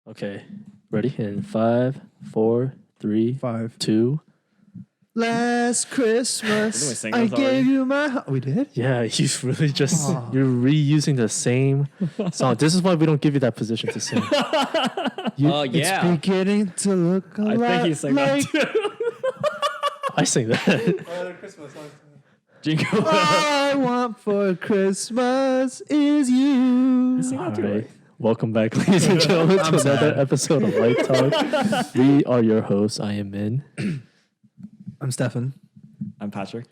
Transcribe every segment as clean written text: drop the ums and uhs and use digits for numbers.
Okay, ready? In 5, 4, 3, 5. 2. Last Christmas, sing I this already? gave you my heart. We did? Yeah, you really just Aw. you're reusing the same song. This is why we don't give you that position to sing. Yeah. It's beginning to look a I lot think he sang that like too. I sing that. Jingle. all I want for Christmas is you. Sing All that too, right. right? Welcome back, ladies and gentlemen, to I'm another sad. episode of Lite Talk. We are your hosts. I am Min. I'm Stefan. I'm Patrick.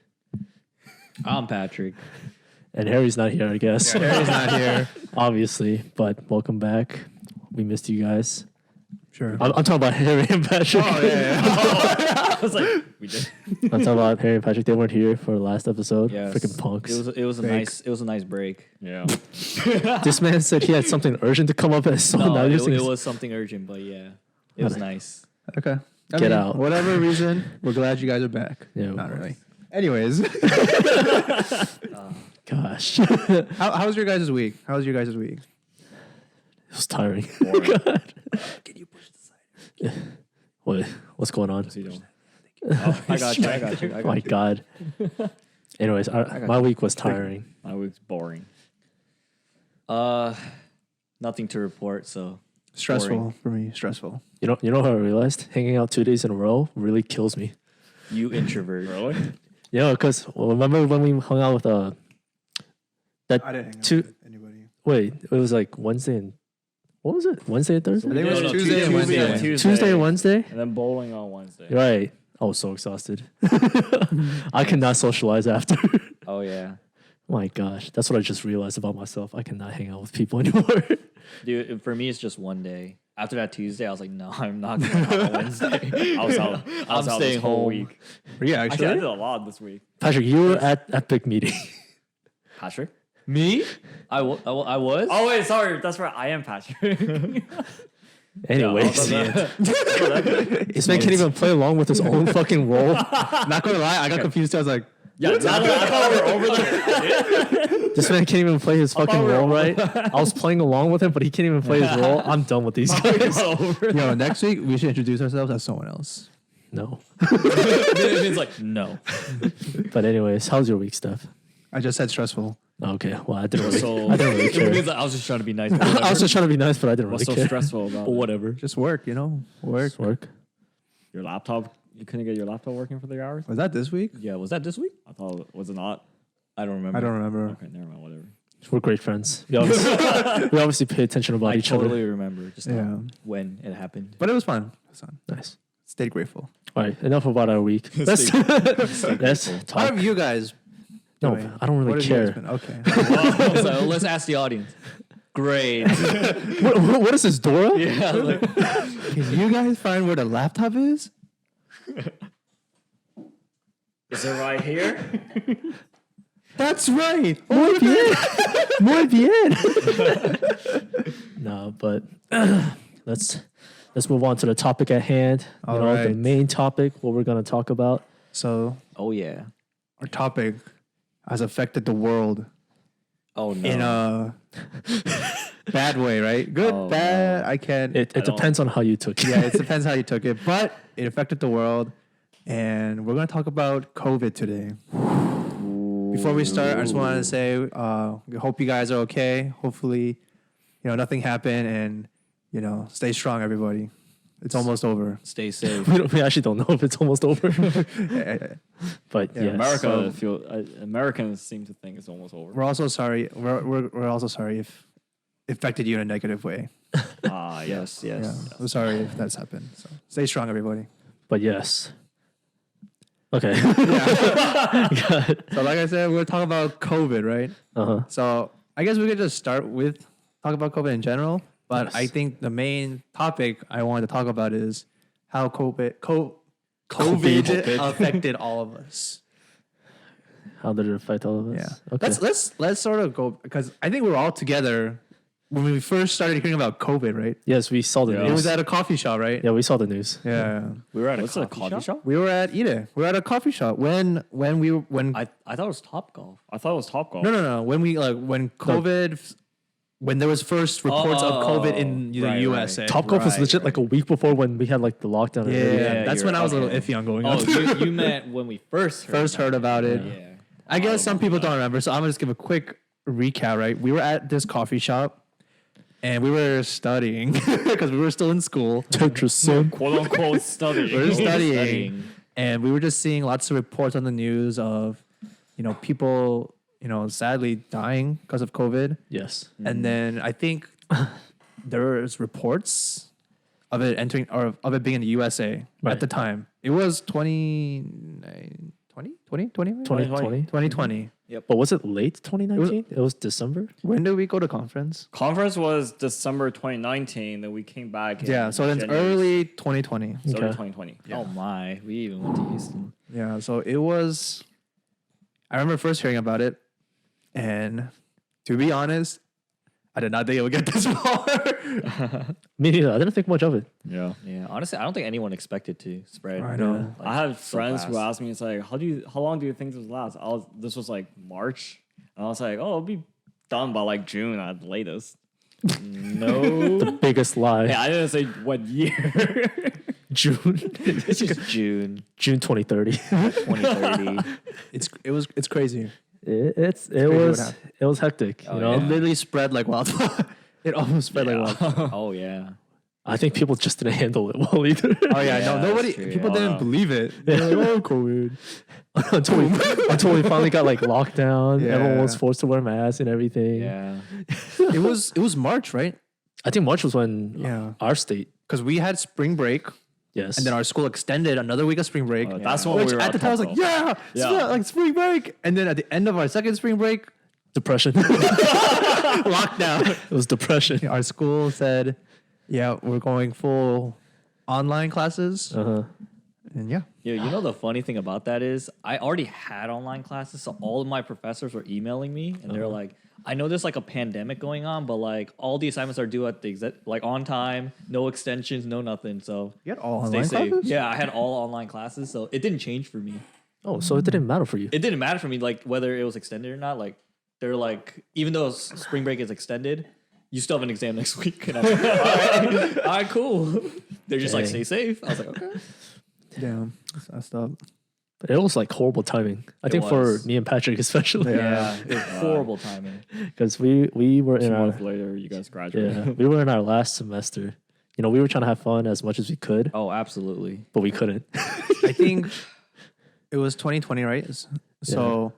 I'm Patrick. And Harry's not here, I guess. Harry's not here. Obviously, but welcome back. We missed you guys. Sure. I'm talking about Harry and Patrick. Oh, yeah. I was like, we did. I'm talking about Harry and Patrick. They weren't here for the last episode. Yes. Freaking punks. It was a Fake. nice break. Yeah. This man said he had something urgent to come up and so No, now you're saying it was something urgent, but yeah, it was nice. Okay. Get out. Whatever reason, we're glad you guys are back. Yeah. Not really. Anyways, Gosh. It how was your guys' week? How was your guys' week? was tiring. Boring. Can you push the side? What's going on? What's he doing? Oh, I got you. Oh my God. Anyways, my week was tiring. My week's boring. Nothing to report. So Stressful Boring. for me. Stressful. You know how I realized? Hanging out 2 days in a row really kills me. you introvert. Really? Yeah, because remember when we hung out with I didn't hang out Two- with anybody. wait, it was like Wednesday and what was it? Wednesday and Thursday? I think it was No, Tuesday and Wednesday. Tuesday and Wednesday? And then bowling on Wednesday. Right. I was so exhausted. I cannot socialize after. Oh yeah, My gosh, that's what I just realized about myself. I cannot hang out with people anymore. dude. For me, it's just one day. After that Tuesday, I was like, no, I'm not going out on Wednesday. I was out. I was I'm out staying this whole home. week. Were you Actually, I actually? did a lot this week. Patrick, you were at Epic meeting. Patrick, Me? I was. Oh wait, sorry. That's right. I am Patrick. Anyways, Yeah, this man can't even play along with his own fucking role. Not gonna lie, I got confused. I was like, yeah, I thought we were over there. This man can't even play his fucking we were role over right. I was playing along with him, but he can't even play his role. I'm done with these guys. yo, next week we should introduce ourselves as someone else. No. It's like no. But anyways, how's your week, Steph? I just said stressful. Okay, well, I didn't really, So I didn't really it care. means I was just trying to be nice. I was just trying to be nice, but I didn't really What's so care. stressful about But it? whatever. Just work, you know? Work. Just work. Your laptop? You couldn't get your laptop working for 3 hours? Was that this week? Yeah, was that this week? I thought was it not? I don't remember. I don't remember. Okay, never mind. Whatever. We're great friends. We obviously pay attention about I each totally other. remember just Yeah. not when it happened. But it was fun. It was fun. Nice. Stay grateful. All right, enough about our week. Let's How talk. have you guys? No, doing? I don't What really have you guys care. been- Okay. So let's ask the audience. Great. What is this, Dora? Yeah. Like, Can you guys find where the laptop is? Is it right here? That's right. Muy bien. Muy bien. No, but let's move on to the topic at hand. All The right. main topic, what we're going to talk about. So oh yeah. our topic has affected the world Oh no. in a bad way, right? Good, Oh, bad. I can't. It don't- depends on how you took it. Yeah, it depends how you took it, but it affected the world, and we're gonna talk about COVID today. Before we start, I just wanted to say, we hope you guys are okay. Hopefully, nothing happened, and stay strong, everybody. It's almost over. Stay safe. We actually don't know if it's almost over. But Yeah, yes. Americans seem to think it's almost over. We're also sorry. We're also sorry if it affected you in a negative way. Ah, yes. Yeah, I'm sorry if that's happened. So stay strong, everybody. But yes. Okay. So like I said, we're talking about COVID, right? Uh-huh. So I guess we could just start with talk about COVID in general. But Yes. I think the main topic I wanted to talk about is how COVID affected all of us. How did it affect all of us? Yeah. Okay. Let's sort of go because I think we were all together when we first started hearing about COVID, right? Yes, we saw the Yeah. It was news. at a coffee shop, right? Yeah, we saw the news. Yeah. We were at What's a a coffee coffee shop? We were at Ida. We were at a coffee shop when I thought it was Top Golf. I thought it was Topgolf. no. When COVID when there was first reports of COVID in the right, USA. Top Golf was Right, legit like a week before when we had like the lockdown. and Yeah, everything. that's you're when I was a little okay. iffy on going Oh, on. you meant when we first Heard about it. Yeah. I guess some people don't remember, so I'm gonna just give a quick recap. Right, we were at this coffee shop, and we were studying because we were still in school. Tetris, son. Quote unquote study. We were studying, studying. and we were just seeing lots of reports on the news of, people, sadly dying because of COVID. Yes. And then I think there's reports of it entering or of it being in the USA Right. at the time. It was 2020. 2020. But was it late 2019? It was December. When did we go to conference? Conference was December 2019. Then we came back. In Yeah, so it's January. early 2020. So Okay. 2020. Oh my, we even went to Houston. Yeah, so it was. I remember first hearing about it, and to be honest, I did not think it would get this far. Me neither. I didn't think much of it. Yeah. Yeah, honestly, I don't think anyone expected to spread. I know. like, I have so friends who fast. asked me, it's like, how long do you think this will last? This was like March, and I was like, oh, it'll be done by like June at the latest. No. Biggest lie. Yeah, I didn't say what year. June. It's just June June 2030. 2030. It's crazy. It crazy what was happened. it was hectic. Oh, You know, It yeah. literally spread like wildfire. It almost spread like wildfire. Oh yeah. I think people just didn't handle it well either. Oh yeah, Yeah, no, nobody. that's true, People yeah. didn't believe it. They're like, oh, COVID. until we finally got like locked down. Yeah. Everyone was forced to wear masks and everything. Yeah. It was March, right? I think March was when Yeah. our state. Because we had spring break, Yes. and then our school extended another week of spring break. That's when Which we were at the time I was like, yeah, Yeah. like spring break. And then at the end of our second spring break, depression. lockdown. It was depression. Our school said, yeah, we're going full online classes. Uh-huh. And yeah. Yo, you know the funny thing about that is I already had online classes, so all of my professors were emailing me, and they're like, "I know there's like a pandemic going on, but like all the assignments are due at the like on time, no extensions, no nothing." So You had all stay online safe. classes? Yeah, I had all online classes, so it didn't change for me. Oh, so it didn't matter for you. It didn't matter for me, like whether it was extended or not. Like they're like, even though spring break is extended, you still have an exam next week. And I'm like, all right, cool. They're just like, Dang. stay safe. I was like, okay. Damn. That's messed up. But it was like horrible timing. I It think was. for me and Patrick especially. Yeah, it was horrible timing. Because we were 2 in our months later, you guys graduated. yeah, we were in our last semester. You know, we were trying to have fun as much as we could, Oh, absolutely. but we couldn't. I think it was 2020, right? So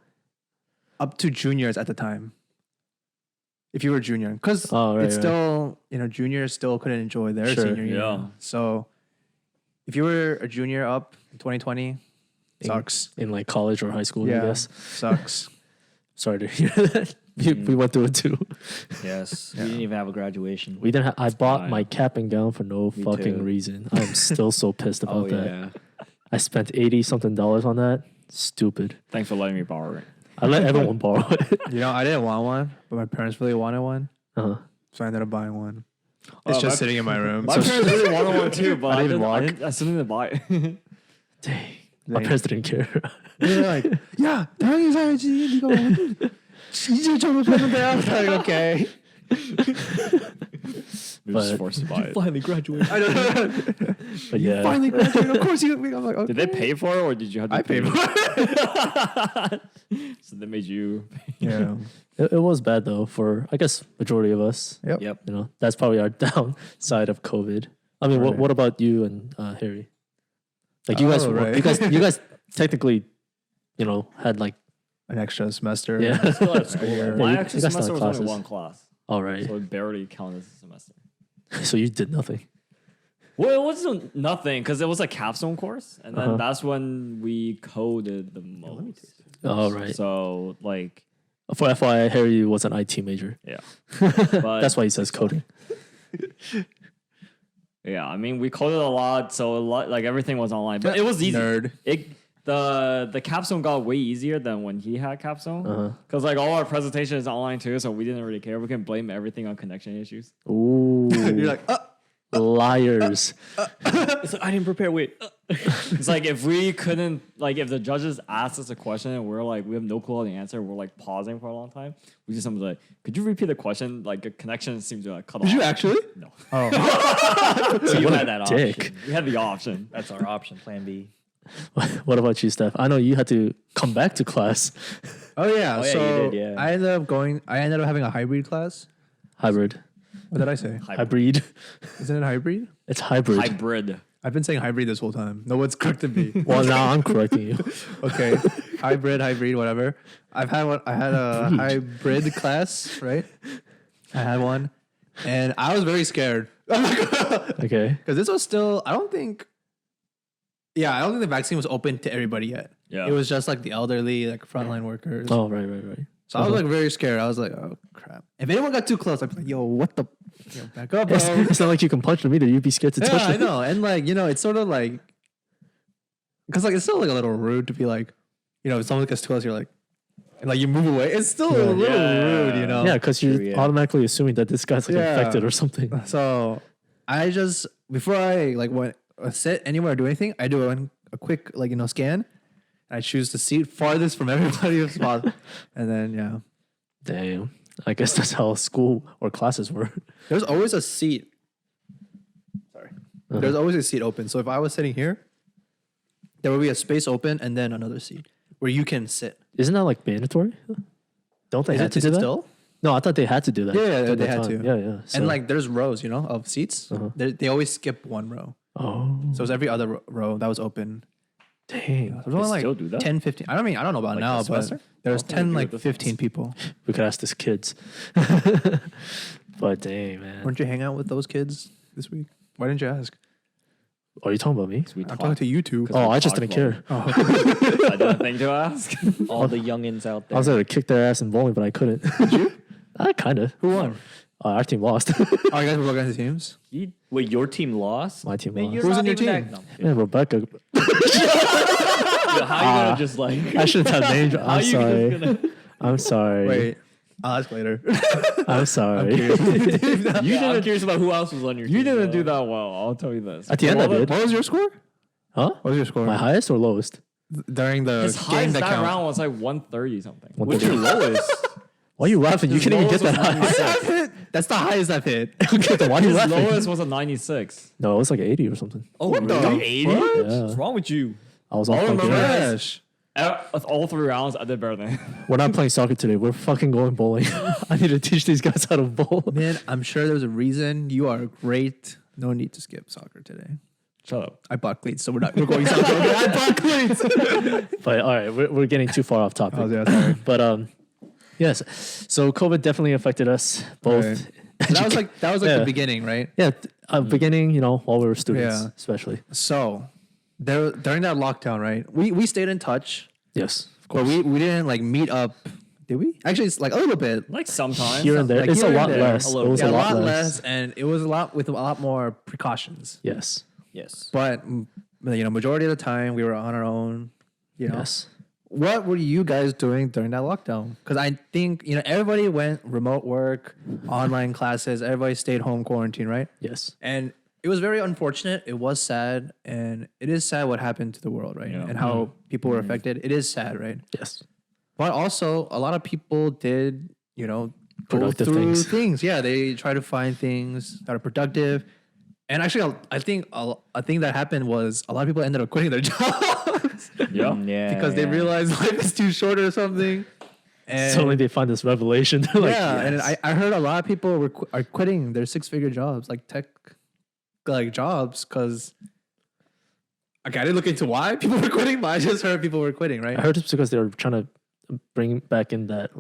up to juniors at the time. If you were junior, because Oh, right, it's right. still, juniors still couldn't enjoy their Sure. senior year. Yeah. So if you were a junior up in 2020, sucks. in like college or high school, I guess. sucks. Sorry to hear that. We went through it too. Yes. We didn't even have a graduation. We didn't. I bought Fine. my cap and gown for no Me fucking too. reason. I'm still so pissed about Oh, that. yeah. I spent $80-something on that. Stupid. Thanks for letting me borrow it. I let everyone borrow it. I didn't want one, but my parents really wanted one. Uh-huh. So I ended up buying one. It's Oh, just my- sitting in my room. My So parents really wanted one too, but I didn't walk. I still didn't buy it. Dang. My Dang. parents didn't care. they're like, yeah, 당연히 사야지. 이거 이제 졸업했는데. I was like, okay. We were just But- forced to buy it. Finally graduated. I know. But yeah. Finally graduated. Of course you. I'm like, okay. Did they pay for it or did you have to I pay paid for it? So they made you. Yeah. It was bad though for, I guess, majority of us. Yep. Yep. You know, that's probably our downside of COVID. I mean, Right. what about you and Harry? Like you guys, Oh, right. you guys technically, had like, An extra semester. yeah. Still at school. Yeah, My you actual got some semester was only classes. one class, All right. so it barely counted as a semester. So you did nothing. Well, it wasn't nothing because it was a capstone course, and then Uh-huh. that's when we coded the most. All right. So like, For FYI, Harry was an IT major. yeah, but That's why he says coding. yeah. I mean, we coded a lot, so like everything was online, but it was easy. Nerd. The capstone got way easier than when he had capstone Uh-huh. because like all our presentation is online too, so we didn't really care. We can blame everything on connection issues. Ooh. You're like, Liars. It's like, I didn't prepare. Wait. It's like if we couldn't, like if the judges asked us a question and we're like, we have no clue how to answer, we're like pausing for a long time. We just something like, could you repeat the question? Like a connection seems to cut off. Did you actually? No. So you What had a that dick. option. We had the option. That's our option, plan B. What about you, Steph? I know you had to come back to class. Oh yeah. Oh, yeah, so you did, yeah. I ended up having a hybrid class. Hybrid. What did I say? Hybrid. Isn't it hybrid? It's hybrid. Hybrid. I've been saying hybrid this whole time. No one's corrected me. Well, now I'm correcting you. Okay. hybrid, whatever. I had a hybrid class, right? I had one. And I was very scared. Okay. Because this was still, I don't think the vaccine was open to everybody yet. Yeah. It was just like the elderly, like frontline workers. Oh, right. So I was like very scared. I was like, oh crap. If anyone got too close, I'd be like, yo, what the? Yo, back up, bro. It's not like you can punch them either. You'd be scared to touch Yeah, I them. know. And like, it's sort of like, because like it's still like a little rude to be like, if someone gets too close, you're like, and like you move away. It's still a little rude, Yeah, because you're True, yeah. automatically assuming that this guy's like Yeah. infected or something. So I just, before I like went sit anywhere or do anything, I do a quick scan. I choose the seat farthest from everybody as possible, and then Damn. I guess that's how school or classes were. there's always a seat. Sorry, there's always a seat open. So if I was sitting here, there will be a space open and then another seat where you can sit. Isn't that like mandatory? Don't they have to is do it that? still? No, I thought they had to do that. Yeah, at they that had time. to. Yeah. So, And like there's rows, of seats. They always skip one row. oh, So it was every other row that was open. dang. There's only still like do that? 10, 15. I don't know about Like now, this but semester? there's I don't think 10, they do like it this 15 people. We could ask these kids. But dang, man. Weren't you hang out with those kids this week? Why didn't you ask? Are you talking about me? We I'm talked. talking to you two. Oh, I just talked didn't about care. I didn't think to ask. All the youngins out I there. was going to kick their ass in bowling, but I couldn't. Did you? I kind of. Who won? Our team lost. Oh, you guys were against the teams? Wait, your team lost? My team Man, lost. you're Who's not on your even team? that- Man, Rebecca. No. How you gonna just like? I shouldn't have named. How I'm you sorry. gonna? I'm sorry. Wait, I'll ask later. I'm sorry. I'm curious about who else was on your team. You didn't do though. that well. I'll tell you this. At the end, I did. What was your score? Huh? What was your score? My highest or lowest? During the His game highest that that counts. round was like 130 something. What's your lowest? Why are you laughing? You His can't even get lowest that was high. I've hit. That's the highest I've hit. Okay, then why are you His laughing? lowest was a 96. No, it was like 80 or something. Oh, What the really? 80? fuck? Yeah. What's wrong with you? I was on I fucking. remember that. Fresh. With all 3 rounds, I did better than him. We're not playing soccer today. We're fucking going bowling. I need to teach these guys how to bowl. Man, I'm sure there's a reason. You are great. No need to skip soccer today. Shut up. I bought cleats, so we're going soccer. Okay, I bought cleats. But all right, we're getting too far off topic. Oh, yeah, sorry. But yes. So COVID definitely affected us both. Right. That was like Yeah. the beginning, right? Yeah, beginning, while we were students, Yeah. especially. So during that lockdown, right? We stayed in touch, Yes, of but course. we didn't like meet up. Did we? Actually, it's like a little bit. Like sometimes. Here and there, like it's a here and lot there. less. A It little was Yeah, a lot less. and it was a lot more precautions. Yes, Yes. But majority of the time we were on our own. yes. What were you guys doing during that lockdown? Because I think everybody went remote work, online classes. Everybody stayed home quarantine, right? Yes. And it was very unfortunate. It was sad, and it is sad what happened to the world, right? Yeah. And how people were affected. It is sad, right? Yes. But also, a lot of people did, go Productive through things. things. Yeah, they try to find things that are productive. And actually, I think a thing that happened was a lot of people ended up quitting their jobs Yeah. Yeah. because they realized life is too short or something. And Suddenly they find this revelation. They're like, yeah, and yes. I heard a lot of people are quitting their 6-figure jobs, like tech, like jobs, because I didn't look into why people were quitting, but I just heard people were quitting, right? I heard it's because they were trying to bring back in that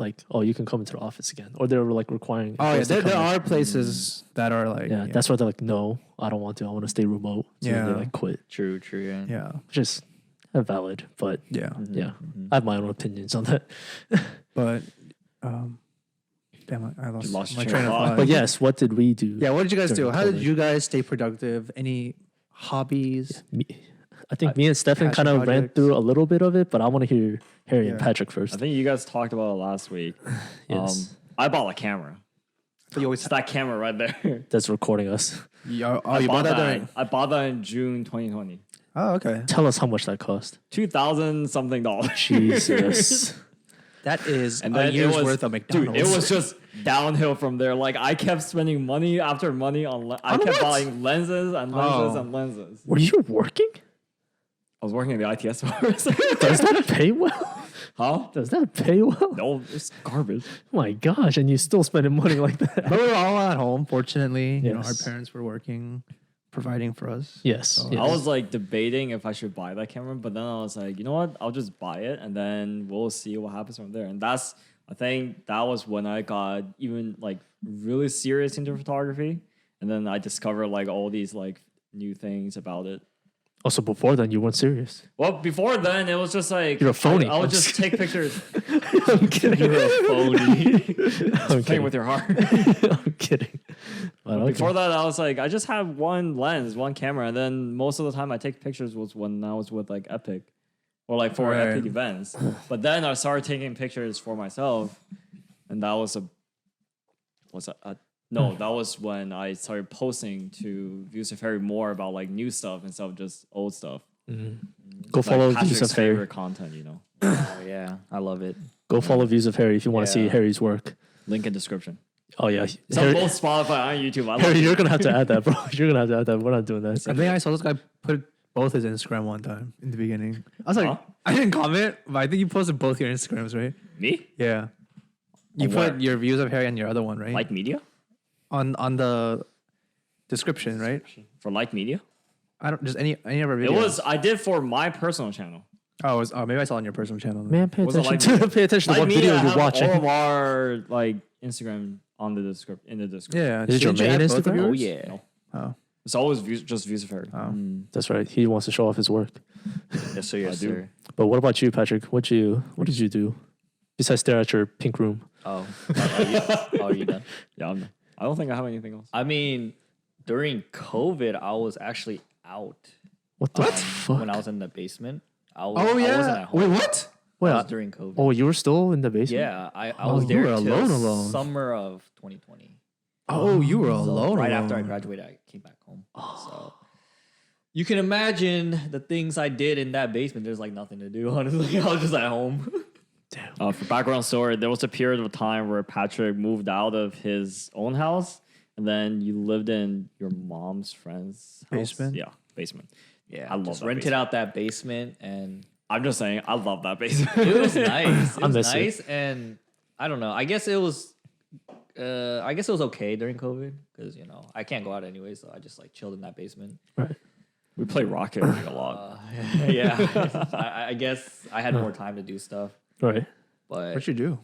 you can come into the office again, or they were like requiring. Oh yeah, employees to there come in. are places that are like Yeah, that's why they're like, no, I don't want to. I want to stay remote. So Yeah. they like quit, True. Yeah. yeah, which is valid. But yeah. yeah, I have my own opinions on that. But damn, I You lost lost my your train train of of thought. thought. But yes, what did we do? Yeah, what did you guys do? during How did COVID? you guys stay productive? Any hobbies? I think me and Stefan passion kind of ran projects. through a little bit of it, but I want to hear Harry and Yeah. Patrick I first. think you guys talked about it last week. Yes. I bought a camera. You always It's that camera right there. That's recording us. You I bought that during? I bought that in June 2020. Oh, okay. Tell us how much that cost. $2,000 something dollars. Jesus. That is And a then year's it was, worth of McDonald's. Dude, it was just downhill from there. Like I kept spending money after money on. I kept buying lenses and lenses and lenses. Were you working? I was working at the ITS store. Does that pay well? Huh? Does that pay well? No, it's garbage. Oh my gosh, and you still spending money like that. But we were all at home. Fortunately, you know, our Yes. parents were working, providing for us. Yes. So- yes. I was like debating if I should buy that camera, but then I was like, you know what? I'll just buy it and then we'll see what happens from there. And I think that was when I got even like really serious into photography. And then I discovered like all these like new things about it. Also, before then, you weren't serious. Well, before then, it was just like You're a phony. I would just take pictures I'm kidding. You're a phony. I'm playing kidding. with your heart. I'm kidding. But okay. Before that, I was like, I just have one lens, one camera, and then most of the time I take pictures was when I was with like Epic, or like for Right. Epic events. But then I started taking pictures for myself, and that was that was when I started posting to Views of Harry more about like new stuff instead of just old stuff. Go follow like Views Patrick's of Harry. favorite content, you know. Oh yeah, I love it. Go follow Views of Harry if you want to see Yeah. Harry's work. Link in description. Oh yeah, It's on Harry, both Spotify and YouTube. I love Harry, it. you're gonna have to add that, bro. You're gonna have to add that. We're not doing that. I think I saw this guy put both his Instagram one time in the beginning. I was like, Huh? I didn't comment, but I think you posted both your Instagrams, right? Me? Yeah. You On put where? your Views of Harry and your other one, right? Like Media? on the description, right? For Like Media? I don't just any of our videos. It was I did for my personal channel. Oh, maybe I saw it on your personal channel. then. Man, pay Was it attention like to pay attention to Like what Media video you're have watching. all of our like Instagram on the description in the description. Yeah. Is it your Didn't you main add both of Instagram? yours? Oh yeah. No. Oh. It's always just Views of Harry. That's right. He wants to show off his work. Yes sir. Yes do. sir. But what about you, Patrick? What did you do besides stare at your pink room? Oh, are you done? Yeah, I don't think I have anything else. I mean, during COVID, I was actually out. What the fuck? When I was in the basement. I Oh wasn't yeah. at home. Wait, what? Wait, That was during COVID. oh, you were still in the basement? Yeah, I Oh, was you there were till alone. summer of 2020. Oh, you were So alone. right after I alone. graduated, I came back home. So you can imagine the things I did in that basement. There's like nothing to do, honestly. I was just at home. For background story, there was a period of time where Patrick moved out of his own house, and then you lived in your mom's friend's house. Basement? Yeah, basement. Yeah, I love just that rented basement. out that basement, and I'm just saying, I love that basement. it was nice. It I was miss it. nice, and I don't know. I guess it was. I guess it was okay during COVID because I can't go out anyway, so I just like chilled in that basement. Right. We play Rocket League a lot. Yeah, I guess I had more time to do stuff, Right. but What'd you do?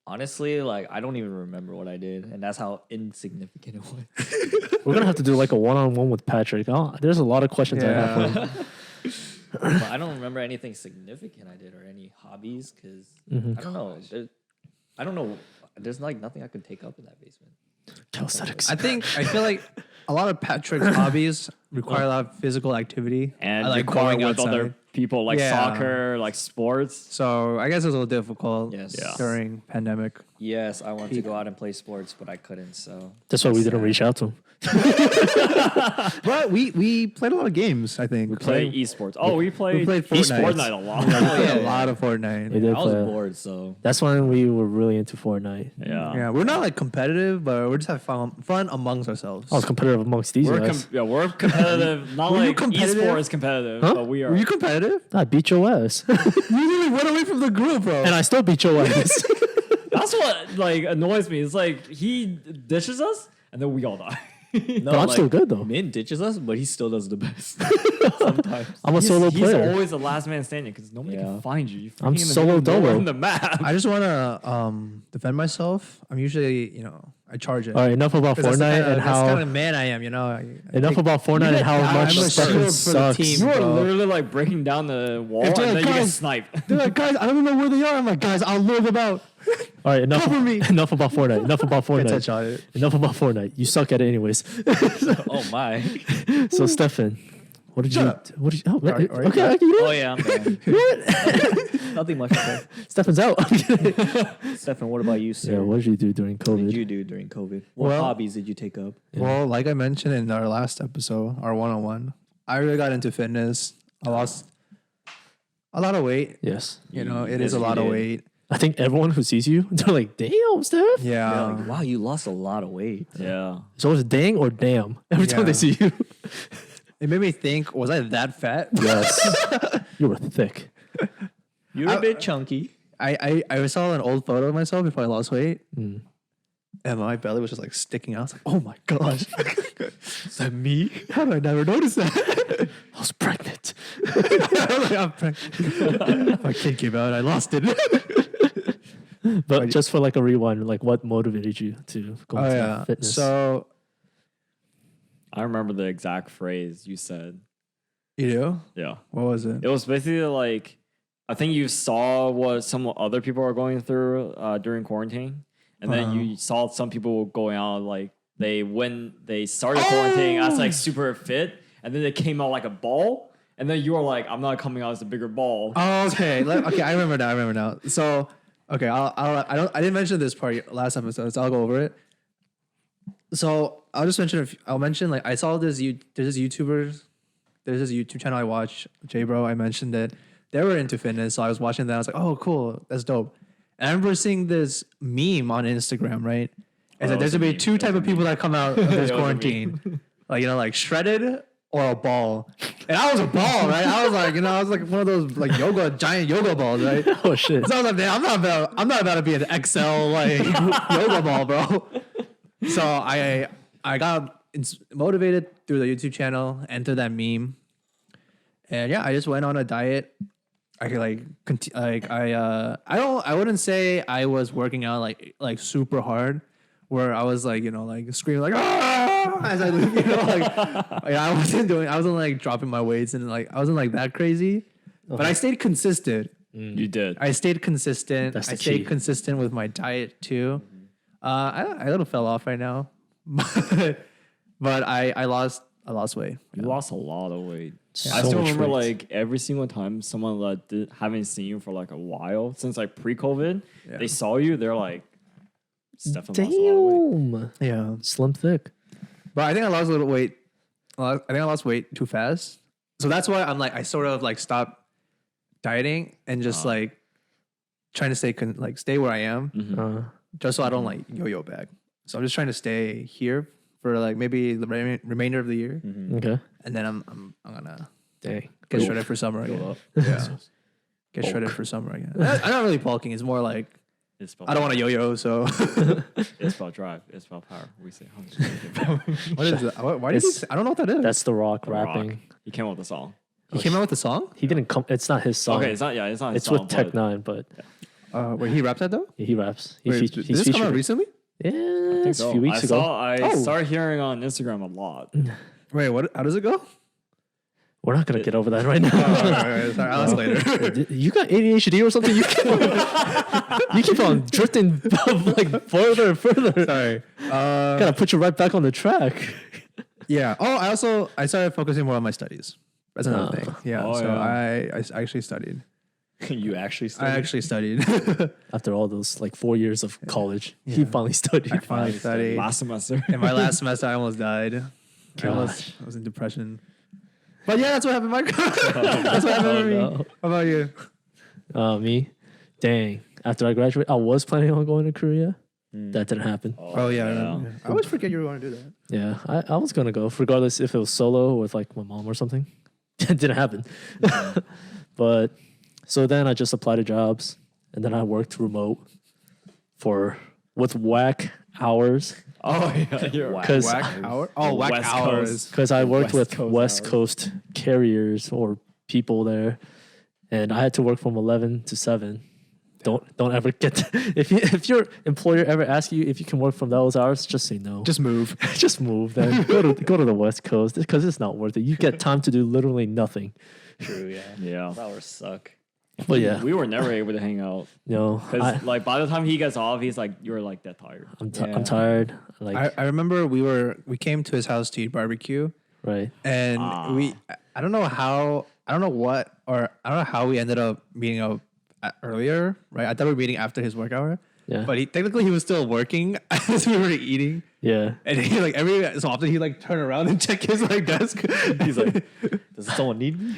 honestly, like I don't even remember what I did, and that's how insignificant it was. We're gonna have to do like a one-on-one with Patrick. There's a lot of questions I have for him. But I don't remember anything significant I did or any hobbies because I don't know. I don't know. There's like nothing I could take up in that basement. Calisthenics. I feel like a lot of Patrick's hobbies require a lot of physical activity. And I like you're going going with other outside. people like Yeah. soccer, like sports. So I guess it was a little difficult Yes. Yeah. during pandemic. Yes, I wanted to go out and play sports, but I couldn't. So That's why we didn't reach out to him. But we played a lot of games, I think. We play esports. Oh, we played played esports Fortnite. night a lot. We played a lot of Fortnite. We did I was play. bored. So That's when we were really into Fortnite. Yeah. We're not like competitive, but we're just having fun amongst ourselves. I was competitive amongst these We're guys. we're competitive. Not Were you like competitive? esports competitive, Huh? but we are. Were you competitive? I beat your ass, You literally went away from the group, bro. and I still beat your ass. That's what like annoys me. It's like he dishes us, and then we all die. no, But I'm still good though. Min ditches us, but he still does the best. Sometimes. I'm a solo He's player. always the last man standing because nobody Yeah. can find you. You're I'm freaking in the solo middle dolo. on the map. I just want to defend myself. I'm usually, I charge it. All right, enough about 'Cause that's Fortnite the and that's kind how. of man I am, I Enough take- about Fortnite and how I'm much a fucking shield for the sucks. team. You are bro. literally like breaking down the wall, If and they're then like, you get guys- sniped. They're like, guys, I don't know where they are. I'm like, guys, I'll lure them out. All right, enough. Cover me. Enough about Fortnite. Enough about Touch Fortnite. on it. Enough about Fortnite. You suck at it anyways. Oh my. So Stefan, What did Shut you? What did you? Oh, Are you okay. done? You know Oh what? yeah, I'm done. Nothing much to say. Stefan's out. I'm kidding. Stefan, what about you, sir? Yeah, what did you do during What COVID? did you do during COVID? What Well- hobbies did you take up? Well, like I mentioned in our last episode, our one-on-one, I really got into fitness. I lost a lot of weight. Yes, You know, it Yes, is a you lot of did. weight. I think everyone who sees you, they're like, "Damn, Steph." Yeah. They're like, wow, you lost a lot of weight. Yeah. It's always dang or damn every time Yeah. they see you. It made me think, was I that fat? Yes, you were thick. You're a bit chunky. I saw an old photo of myself before I lost weight. Mm. And my belly was just like sticking out. I was like, oh my gosh. Is that me? How did I never notice that? I was pregnant. I was like, I'm pregnant. My kid came out. I lost it. But just for like a rewind, like what motivated you to go Oh into yeah. fitness? So I remember the exact phrase you said. you do? Yeah. What was it? It was basically like, I think you saw what some other people are going through during quarantine. And then you saw some people going out like when they started quarantining as like super fit, and then they came out like a ball, and then you were like, I'm not coming out as a bigger ball. Oh, okay. Okay, I remember now. So, okay, I didn't mention this part last episode, so I'll go over it. So I'll just mention. I'll mention like I saw this. There's this YouTube channel I watch, J Bro. I mentioned it. They were into fitness, so I was watching that. I was like, oh, cool, that's dope. And I remember seeing this meme on Instagram, right? It's like it there's was a gonna be meme. two It was type a of people that come out of this was a quarantine, like like shredded or a ball. And I was a ball, right? I was like, I was like one of those like giant yoga balls, right? oh shit. So I was like, man, I'm not about to be an XL like yoga ball, bro. So I got motivated through the YouTube channel, entered that meme, and yeah, I just went on a diet. I could I wouldn't say I was working out like super hard, where I was like like screaming like ah! As I I wasn't like dropping my weights and like I wasn't like that crazy, but I stayed consistent. You did. I stayed consistent. That's I the stayed key. consistent with my diet too. I a little fell off right now, but I lost weight. You lost a lot of weight. So I still much remember weight. like every single time someone like haven't seen you for like a while since like pre-COVID, Yeah. they saw you. They're like, Stefan lost a lot of weight. Damn. Yeah, Slim thick. but I think I lost a little weight. I think I lost weight too fast, so that's why I'm like I sort of like stopped dieting and just like trying to stay where I am, just so I don't like yo-yo back. So I'm just trying to stay here for like maybe the remainder of the year, Okay. and then I'm gonna Dang. get shredded for summer again. Yeah, get shredded for summer again. I'm not really bulking. It's more like It's about I don't want to yo-yo. So It's about drive. It's about power. We say 100%. what is that? Why did you say? I don't know what that is. That's The Rock The Rock. rapping. He came out with a song. He came out with the song. He didn't come. It's not his song. Okay, it's not. Yeah, it's not. His It's song, with Tech but Nine, but Wait, he raps that though. he raps. He Wait, feat- did he's this come out featured. recently? Yeah, it's a So, few weeks ago. I Oh. started hearing on Instagram a lot. Wait, what? How does it go? We're not gonna get over that right now. Sorry, I'll ask later. You got ADHD or something? You keep on drifting like further and further. Sorry. Gotta put you right back on the track. Yeah. Oh, I started focusing more on my studies. That's another thing. Yeah. Oh, so yeah. I actually studied. You actually I studied? actually studied. After all those like 4 years of college, he finally studied. I finally studied. Last semester. In my last semester, I almost died. I was in depression. But yeah, that's what happened. That's what happened to me. no. How about you? Me, dang. After I graduated, I was planning on going to Korea. That didn't happen. Oh yeah, I remember. I always forget you were going to do that. Yeah, I was gonna go, regardless if it was solo or with like my mom or something. It didn't happen. But so then I just applied to jobs, and then I worked remote with whack hours Oh yeah, you're right. because Whack hour. Oh, whack West hours. Coast. I worked West with Coast West hours. Coast carriers or people there, and I had to work from 11 to 7. Don't ever get if your employer ever asks you if you can work from those hours, just say no. Just move. Just move then. Go to the West Coast because it's not worth it. You get time to do literally nothing. True, yeah. Yeah. Those hours suck. But yeah, We were never able to hang out you know, because like by the time he gets off, he's like, you're like that tired. I'm tired. Like I remember we came to his house to eat barbecue, Right. and I don't know how, I don't know what, or I don't know how we ended up meeting up earlier, right? I thought we were meeting after his work hour. Yeah. But he was still working as we were eating. Yeah. And he like every so often he like turn around and check his like desk. He's like, does someone need me?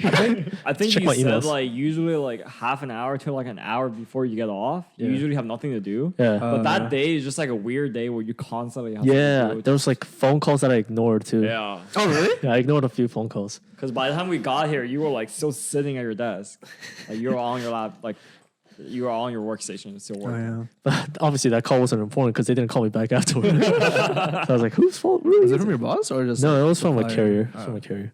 I think Check you my said emails. like usually like half an hour to like an hour before you get off. You Yeah. usually have nothing to do. Yeah. But that yeah. day is just like a weird day where you constantly have Yeah. something to do. There was like phone calls that I ignored too. Yeah. Oh really? Yeah, I ignored a few phone calls. Because by the time we got here, you were like still sitting at your desk. Like you were on your lap, like you were on your workstation still Oh, working. yeah. But obviously that call wasn't important because they didn't call me back afterwards. So I was like, whose fault? Really? Was it from your boss or just No, it was from a supplier? carrier. Oh. From a carrier.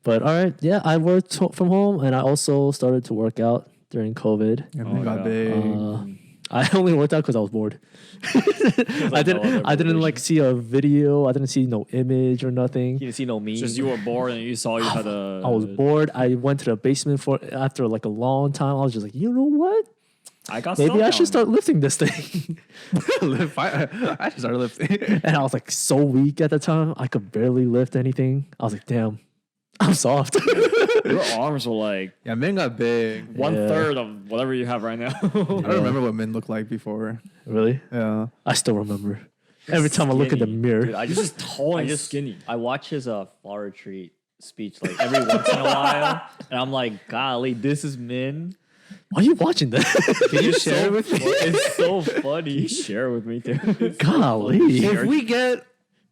But all right, yeah, I worked from home and I also started to work out during COVID. Yeah, Oh, man got yeah. big. I only worked out because I was bored. I didn't. I didn't like see a video. I didn't see no image or nothing. You didn't see no meme. Just you were bored and you saw you had a. I was bored. I went to the basement for after like a long time. I was just like, you know what? I got Maybe I stuff should down. start lifting this thing. I just started lifting. And I was like so weak at the time. I could barely lift anything. I was like, damn, I'm soft. Your arms were like Yeah, men got big. 1/3 of whatever you have right now. I don't remember what men looked like before. Really? Yeah. I still remember. Every time I look in the Skinny. mirror. Dude, I You're just just tall and just- skinny. I watch his fall retreat speech like every once in a while, and I'm like, golly, this is men. Why are you watching that? Can you share it with me? It's so funny. Share it with me too. Golly. If we get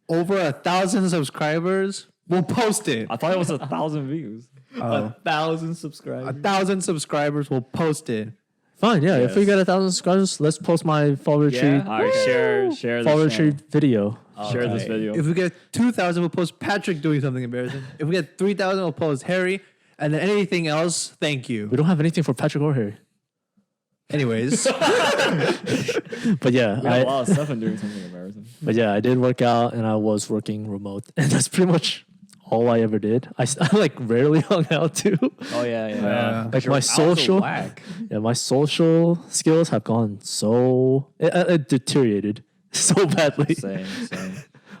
over 1,000 subscribers, we'll post it. I thought it was 1,000 views. 1,000 subscribers. 1,000 subscribers, we'll post it. Fine, yeah. If we Yes. get 1,000 subscribers, let's post my fall retreat. All right, share Fall this retreat video. Share this Okay. video. If we get 2,000, we'll post Patrick doing something embarrassing. If we get 3,000, we'll post Harry. And then anything else, thank you. We don't have anything for Patrick or Harry. Anyways, But yeah, we had a lot of stuff and doing something embarrassing. but yeah, I did work out and I was working remote, and that's pretty much all I ever did. I like rarely hung out too. Oh yeah. Like Your my mouth's so social, whack. yeah, my social skills have gone so it deteriorated so badly. Same.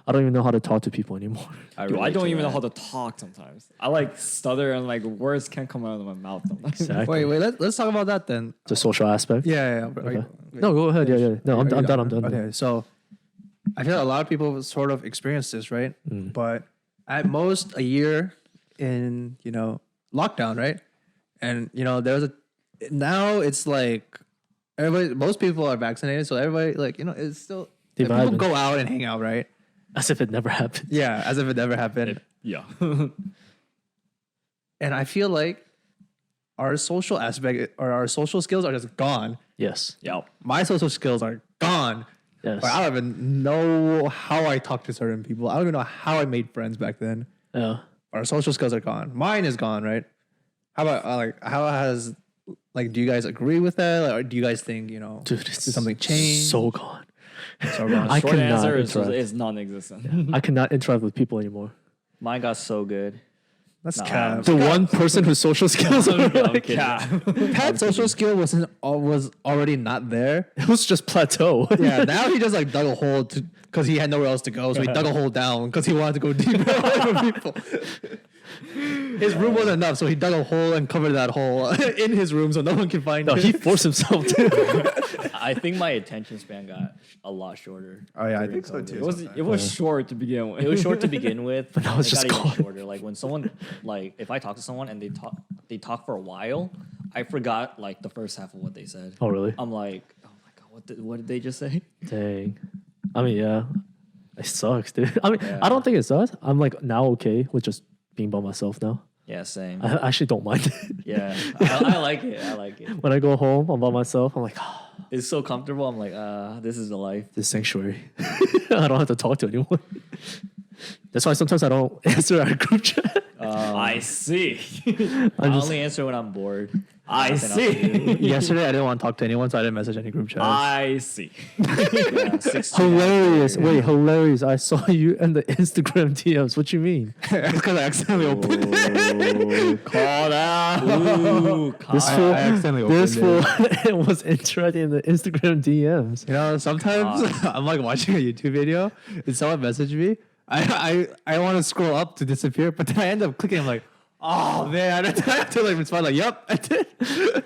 I don't even know how to talk to people anymore. Dude, I don't even know how to talk sometimes. I like stutter and like words can't come out of my mouth sometimes. Exactly. wait, let's talk about that then. The social aspect. Yeah. Okay. No, go ahead. Yeah. No, I'm done. I'm done. Okay, so I feel like a lot of people sort of experience this, right? But at most a year in, lockdown, right? And, now it's like most people are vaccinated. So everybody like, it's still, They've people been- go out and hang out, right? As if it never happened. Yeah, as if it never happened. Yeah. And I feel like our social aspect or our social skills are just gone. Yes. Yeah. My social skills are gone. Yes. Like, I don't even know how I talk to certain people. I don't even know how I made friends back then. Yeah. Our social skills are gone. Mine is gone, right? How about do you guys agree with that? Like, or do you guys think, Dude, it's did something change? so gone. So gone. I Short cannot answer interact. is non-existent. I cannot interact with people anymore. Mine got so good. That's Nah. cap. The one person whose social skills are like, Yeah. Pat's social skill was already not there. it was just plateau. Yeah, now he just like dug a hole because he had nowhere else to go, so he dug a hole down because he wanted to go deeper away from people. His room wasn't enough, so he dug a hole and covered that hole in his room so no one can find No, it. he forced himself to. I think my attention span got a lot shorter. Oh yeah, I during think so COVID. too. It was short to begin with. It was short to begin with, but now it's it just got even gone. shorter. Like when someone, like if I talk to someone and they talk for a while, I forgot like the first half of what they said. Oh, really? I'm like, oh my god, what did they just say? Dang. I mean, yeah. It sucks, dude. I mean, Yeah. I don't think it sucks. I'm like now okay with just being by myself now. Yeah, same. I actually don't mind it. Yeah, I like it. I like it. When I go home, I'm by myself. I'm like, It's so comfortable. I'm like, this is the life. this sanctuary. I don't have to talk to anyone. That's why sometimes I don't answer our group chat. I see. I only answer when I'm bored. I Nothing else to do. see. Yesterday, I didn't want to talk to anyone, so I didn't message any group chats. I see. Yeah, 16 Hilarious. after. Wait, hilarious. I saw you in the Instagram DMs. What you mean? It's because I accidentally opened it. Call out. Ooh, This I fool, accidentally opened this fool was interacting in the Instagram DMs. Sometimes I'm like watching a YouTube video and someone messaged me I want to scroll up to disappear, but then I end up clicking. I'm like, oh man, I have to like respond like, yep, I did.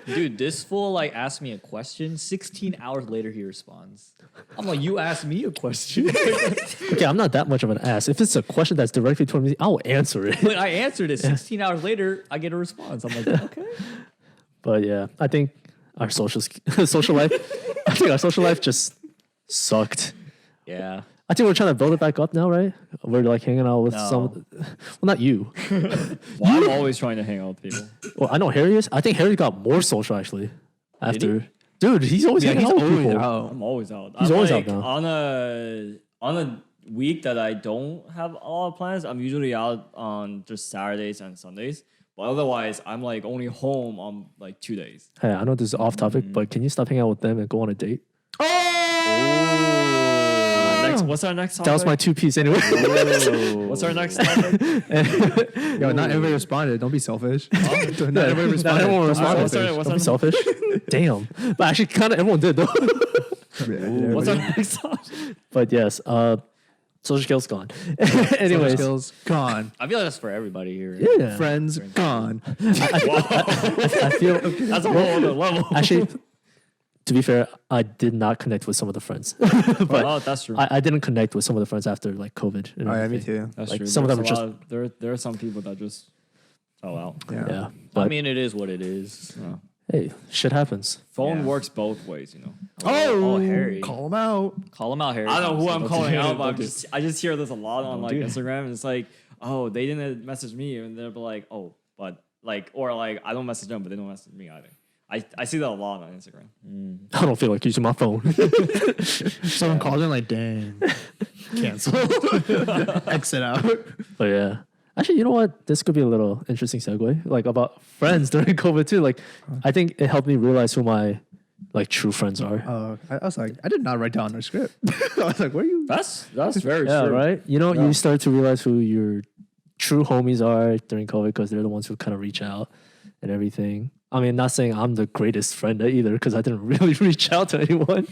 Dude, this fool like asked me a question. 16 hours later, he responds. I'm like, you asked me a question. Okay, I'm not that much of an ass. If it's a question that's directly toward me, I'll answer it. Like, I answered it. 16 hours later, I get a response. I'm like, okay. But yeah, I think our social life, I think our social life just sucked. Yeah. I think we're trying to build it back up now, right? We're like hanging out with No. some. Well, not you. Well, I'm always trying to hang out with people. Well, I know Harry is. I think Harry got more social actually. After, dude, he's always hanging out with people. I'm always out. He's I'm always like, out now. On a week that I don't have a lot of plans, I'm usually out on just Saturdays and Sundays. But otherwise, I'm like only home on like 2 days. Hey, I know this is off topic, but can you stop hanging out with them and go on a date? What's our next topic? That was my 2 piece anyway. What's our next topic? Yo, not everybody responded. Don't be selfish. Not everybody responded. Not everyone responded. What's our- what's Don't be our- selfish. Damn. But actually, kind of everyone did though. What's our next topic? But yes, social skills gone. Social Anyways, skills gone. I feel like that's for everybody here. yeah. Friends gone. I feel That's a whole other level. actually. To be fair, I did not connect with some of the friends, but Oh, that's true. I didn't connect with some of the friends after like COVID. And Oh yeah, me everything. too. That's like, true. some of them There's are a just- lot of- there are some people that just fell out. Yeah. Yeah, I but mean, it is what it is. Yeah. hey, shit happens. Phone Yeah. works both ways, you know. Oh, Harry. Call them out. Call him out, Harry. I don't know who I'm Don't calling do it. out, but Don't do I just hear this a lot on like do it. Instagram. And it's like, oh, they didn't message me, and they'll be like, oh, but like, or like, I don't message them, but they don't message me either. I see that a lot on Instagram. I don't feel like using my phone. Someone calls in like, dang, cancel, exit out. But yeah, actually, you know what? This could be a little interesting segue, like about friends during COVID too. Like, I think it helped me realize who my like true friends are. I was like, I did not write down our script. I was like, where are you? That's very Yeah, true. right. You know, Yeah. you start to realize who your true homies are during COVID because they're the ones who kind of reach out and everything. I mean, not saying I'm the greatest friend either because I didn't really reach out to anyone.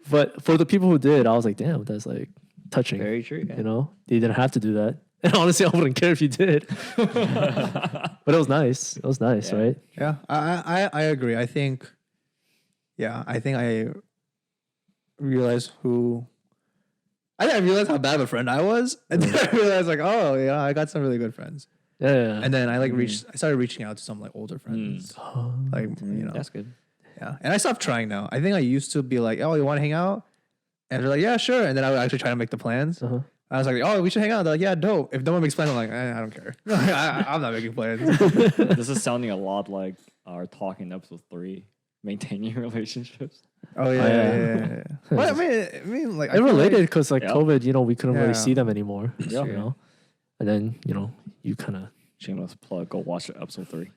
But for the people who did, I was like, damn, that's like touching. Very true. Yeah. You know, you didn't have to do that. And honestly, I wouldn't care if you did. But it was nice. It was nice, Yeah. right? Yeah, I agree. I think I realized who. I think I realized how bad of a friend I was, and then I realized like, oh yeah, I got some really good friends. Yeah. And then I like I started reaching out to some like older friends, like you know, That's good. yeah. And I stopped trying now. I think I used to be like, oh, you want to hang out? And they're like, yeah, sure. And then I would actually try to make the plans. Uh-huh. I was like, oh, we should hang out. They're like, yeah, dope. If no one makes plans, I'm like, I don't care. I'm not making plans. This is sounding a lot like our talk in episode 3, maintaining relationships. Oh yeah, yeah. Well, I mean, like I It feel like- related because like Yeah. COVID, you know, we couldn't Yeah. really see them anymore. Yeah. You know, and then you know, you kind of Shameless plug. Go watch episode 3.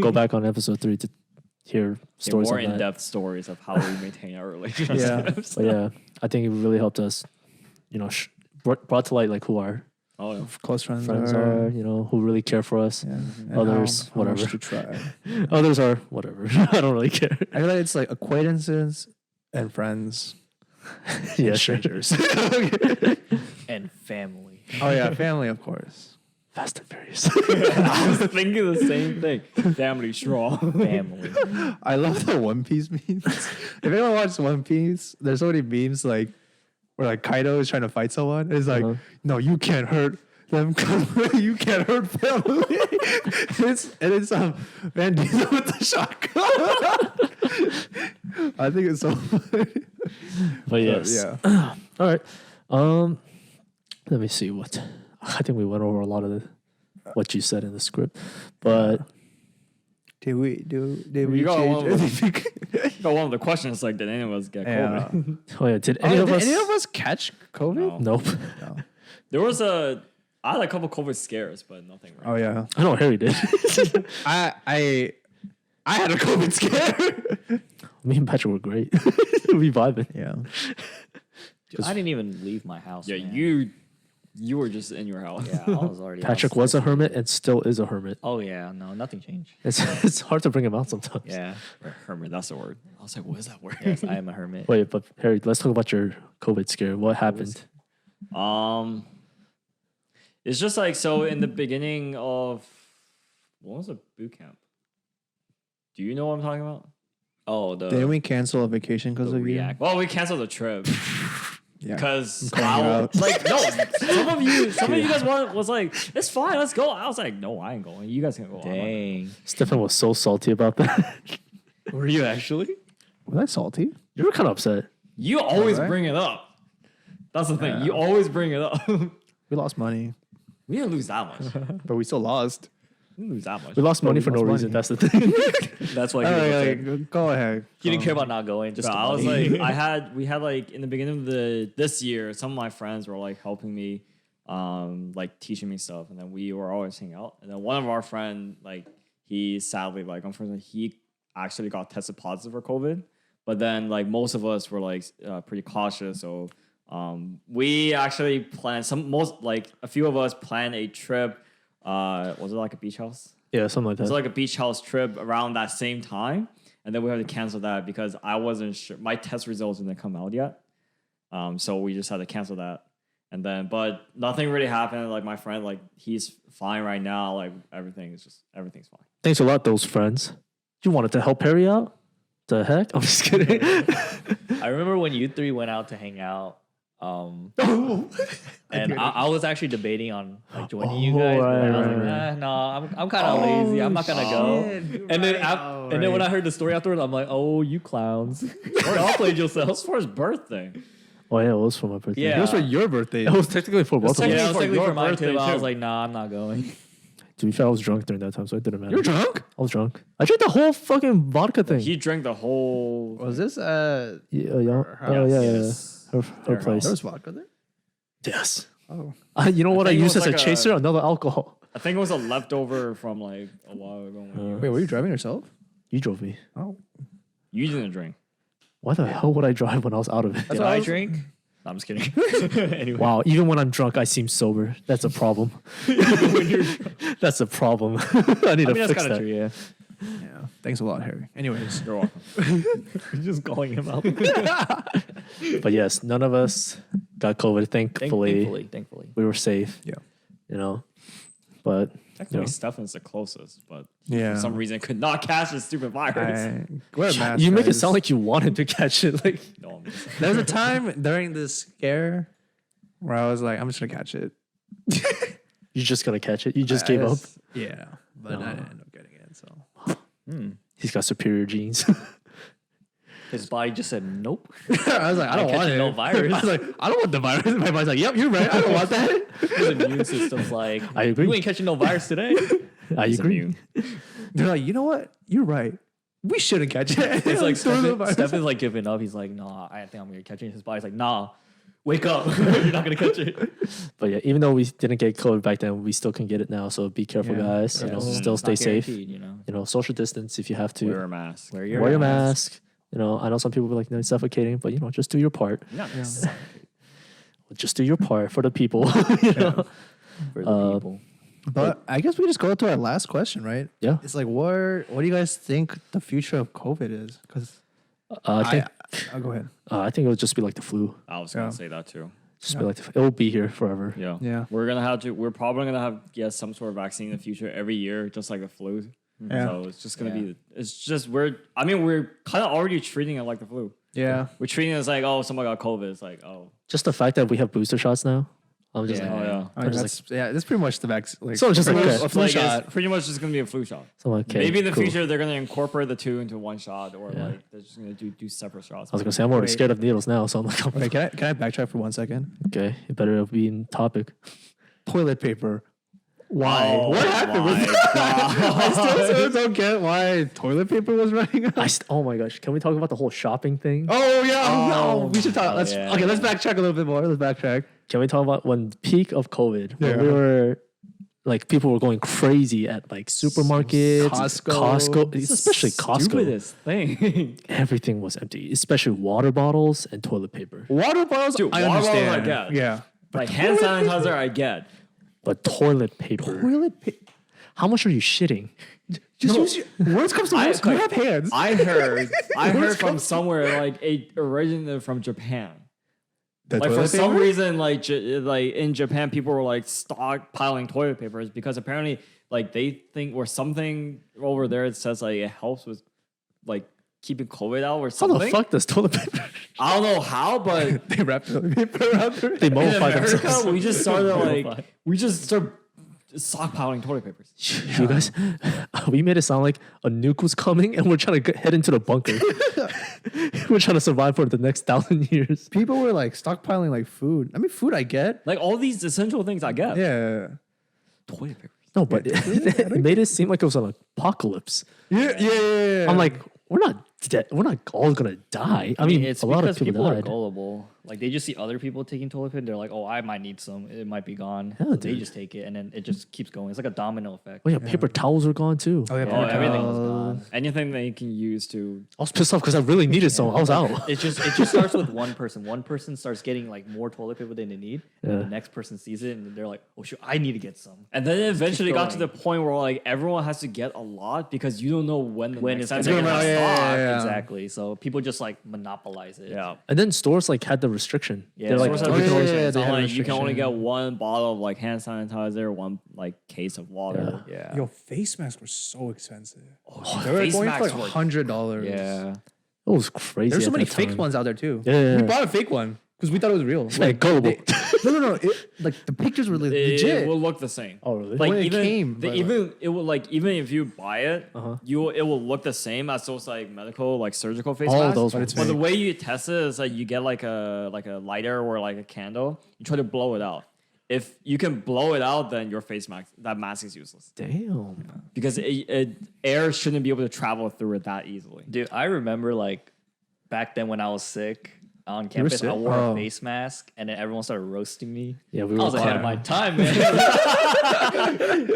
go back on episode 3 to hear Get stories more on that. in-depth stories of how we maintain our relationships. Yeah. But yeah, I think it really helped us, you know, brought to light like who our Oh, yeah. close friends friends are, you know, who really care for us. Yeah. And Others, how much whatever. to try. Others are whatever. I don't really care. I feel like it's like acquaintances and friends. Yeah, sure. Strangers. And family. Oh yeah, family of course. Fast and Furious. I was thinking the same thing. Family strong. Family. I love the One Piece memes. If anyone watches One Piece, there's so many memes like where like Kaido is trying to fight someone. It's like, no, you can't hurt them. You can't hurt family. it's Van Diesel with the shotgun. I think it's so funny. But yes. Yeah. All right. Let me see what. I think we went over a lot of what you said in the script, but Did we You got change one of anything? But one of the questions like, did any of us get Yeah. COVID? oh yeah, did any of us? Any of us catch COVID? No. Nope. There was I had a couple COVID scares, but nothing. Right? Oh yeah. I know Harry did. I had a COVID scare. Me and Patrick were great. We vibing. Yeah. Dude, I didn't even leave my house. Yeah, man. you were just in your house. Yeah, I was already. Patrick out. was a hermit and still is a hermit. Oh yeah, no, nothing changed. It's hard to bring him out sometimes. Yeah. Hermit, that's the word. I was like, what is that word? Yes, I am a hermit. Wait, but Harry, let's talk about your COVID scare. What happened? It's just like, so in the beginning of, what was a boot camp? Do you know what I'm talking about? Oh, the Didn't we cancel a vacation because of you? React. Well, we canceled the trip Yeah. because calling you out. like, no, some of you guys was like, it's fine, let's go. I was like, no, I ain't going. You guys can go. Dang. Stefan was so salty about that. Were you actually? Was I salty? You were kind of upset. You always Alright. bring it up. That's the thing. You always bring it up. We lost money, We didn't lose that much. We but we still lost. didn't lose that much. We lost money we for no lost reason. money. That's the thing. That's why he was upset. Go ahead. He didn't care about not going. Just But the I was money. like, we had like in the beginning of this year, some of my friends were like helping me, like teaching me stuff, and then we were always hanging out. And then one of our friend, like he sadly, like unfortunately, he actually got tested positive for COVID. But then like most of us were like pretty cautious, so we actually planned a few of us planned a trip. Was it like a beach house? Yeah, something like It was that. like a beach house trip around that same time. And then we had to cancel that because I wasn't sure. My test results didn't come out yet. So we just had to cancel that. And then, but nothing really happened. Like my friend, like he's fine right now. Like everything's fine. Thanks a lot, those friends. You wanted to help Perry out? The heck? I'm just kidding. I remember when you three went out to hang out. And I was actually debating on like joining you guys. But I was like, no, I'm kind of lazy. I'm not gonna go. And then when I heard the story afterwards, I'm like, oh, you clowns! Y'all played It yourself. was for his birthday. Oh yeah, it was for my birthday. Yeah. It was for your birthday. It was technically for both of technically- us. Yeah, it was for technically your for mine birthday, too. But I was too. like, nah, I'm not going. To be fair, I was drunk during that time, so it didn't matter. You're drunk? I was drunk. I drank the whole fucking vodka thing. He drank the whole. Was this Yeah. Oh yeah, Yes. Her Their place. there was vodka there? Yes. Oh. You know what I think it used was as a like chaser? Another alcohol. I think it was a leftover from like a while ago. When Wait, were you driving yourself? You drove me. Oh. you didn't drink. Why the hell would I drive when I was out of it? Did I drink? No, I'm just kidding. Anyway. Wow, even when I'm drunk, I seem sober. That's a problem. That's a problem. I need to that's fix kind of that. true. Yeah. Yeah. Thanks a lot, Harry. Anyways. You're welcome. Just calling him out. But yes, none of us got COVID. Thankfully, Thankfully. we were safe. Yeah. You know, but Technically, Yeah. Stefan's the closest, but Yeah. for some reason could not catch the stupid virus. Wear a mask, you make it guys. sound like you wanted to catch it. Like No, I'm just saying. There was a time during this scare where I was like, I'm just gonna catch it. you're just gonna catch it. You just I gave up. Yeah, but No. I didn't end up getting it. So He's got superior genes. His body just said nope. I was like, I don't want catching it. no virus. I was like, I don't want the virus. My body's like, yep, you're right. I don't want that. His immune system's like, I agree. You ain't catching no virus today. I He's agree. immune. They're like, you know what? You're right. We shouldn't catch it. It's like Throw the virus. Stefan's like giving up. He's like, nah, I think I'm gonna catch it. His body's like, nah, wake up. You're not gonna catch it. But yeah, even though we didn't get COVID back then, we still can get it now. So be careful, Yeah. guys. You know, Yes. still It's stay not safe. guaranteed, You know, You know, social distance if you have to. Wear a mask. wear Wear your mask. You know, I know some people be like, no, it's suffocating, but you know, just do your part. Not Just do your part for the people. you know? for the people. But I guess we just go to our last question, right? Yeah. It's like, what do you guys think the future of COVID is? Because I think I'll go ahead. I think it'll just be like the flu. I was gonna Yeah. say that too. Just be like it'll be here forever. Yeah. Yeah. We're probably gonna have some sort of vaccine in the future every year, just like the flu. Yeah. So it's just gonna be. It's just we're kind of already treating it like the flu. Yeah. We're treating it as like, oh, someone got COVID. It's like, oh, Just the fact that we have booster shots now. I'm just Yeah. like, oh yeah. I mean, just that's pretty much the vaccine. Like, So it's just like, pretty okay. much a flu Like, shot. it's pretty much just gonna be a flu shot. so I'm like, okay, Maybe in the cool. future they're gonna incorporate the two into one shot, or Yeah. like they're just gonna do separate shots. I was gonna say I'm already Wait. scared of needles now, so I'm like, Wait, can I backtrack for 1 second? okay, you better be in topic. Toilet paper. Why? Oh What happened? my I still don't get why toilet paper was running out. Oh my gosh, can we talk about the whole shopping thing? Oh yeah. No, we should talk. Let's yeah. okay. Let's backtrack a little bit more. Let's backtrack. Can we talk about when peak of COVID? When Yeah. we were like people were going crazy at like supermarkets, Costco. especially Costco. Stupidest thing. Everything was empty, especially water bottles and toilet paper. Water bottles. Dude, I water bottles I understand. get. Yeah. Like hand sanitizer, I get. But toilet paper. Toilet paper. How much are you shitting? Just use your words comes to words. You have hands. I heard from somewhere like it originated from Japan. The Like for toilet some paper? reason, like like in Japan, people were like stockpiling toilet papers because apparently like they think or something over there it says like it helps with like keeping COVID out or How something. the fuck does toilet paper? I don't know how, but They wrap toilet paper around their They in mummify America, themselves. we just started stockpiling toilet papers. You guys, we made it sound like a nuke was coming, and we're trying to head into the bunker. We're trying to survive for the next 1,000 years. People were like stockpiling like food. I mean, food I get. Like all these essential things I get. Yeah. Toilet papers. No, but it made it seem like it was an apocalypse. Yeah. I'm like, we're not dead. We're not all gonna die. I mean, it's a lot of because people are died. gullible. Like they just see other people taking toilet paper. They're like, "Oh, I might need some. It might be gone." Yeah, So they dude. just take it, and then it just keeps going. It's like a domino effect. Oh yeah, paper towels are gone too. Oh, yeah, Yeah, paper everything was towels. gone. Anything that you can use to. I was pissed off because I really needed some. I was out. It just starts with one person. One person starts getting like more toilet paper than they need, and Yeah. the next person sees it, and they're like, "Oh shoot, I need to get some." And then it eventually got to going. the point where like everyone has to get a lot because you don't know when the When next it's time gonna they're be gonna yeah, stock. yeah, yeah. Exactly. So people just like monopolize it. Yeah. And then stores like had the restriction. Yeah, They're like, stores So had you can only- yeah, it's they not had a like you can only restriction. get one bottle of like hand sanitizer, one like case of water. Yeah. Yo, face masks were so expensive. Oh, They were face going for masks like were- $100. Yeah. it was crazy. There's so at many that fake time. ones out there too. Yeah. We bought a fake one because we thought it was real. Like gullible. No. Like the pictures were legit. It will look the same. Oh really? Like When it even came, the, but, even it will like even if you buy it, Uh-huh. it will look the same as those like medical like surgical face All masks. those But ones. it's But the fake. way you test it is like you get like a lighter or like a candle. You try to blow it out. If you can blow it out, then your face mask is useless Damn. because air shouldn't be able to travel through it that easily. Dude, I remember like back then when I was sick on campus, I sick? wore Oh. a face mask, and then everyone started roasting me. Yeah, we I were was ahead of my time, man.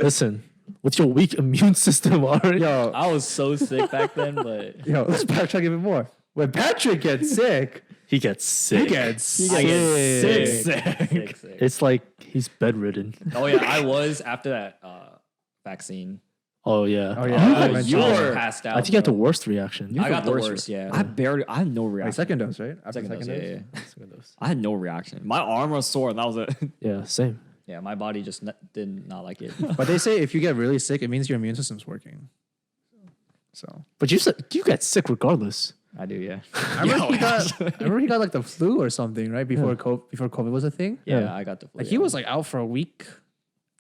Listen, with your weak immune system already. Yo, I was so sick back then, but let's backtrack even more. When Patrick gets sick, He gets sick. he gets sick. I get Sick. sick. It's like he's bedridden. Oh yeah, I was after that vaccine. Oh yeah. Oh, yeah. I You was mentioned- passed out. I think you had the bro. worst reaction. I got the worst worst. Yeah, I had no Like reaction. second dose, right? After second dose. Yeah, yeah. I had no reaction. My arm was sore and that was it. Yeah, same. Yeah, my body just did not like it. But they say if you get really sick, it means your immune system's working. So But you said you got sick regardless. I do, yeah. I remember he got like the flu or something, right? Before COVID was a thing. Yeah, Yeah. I got the flu. Like he was like out for a week,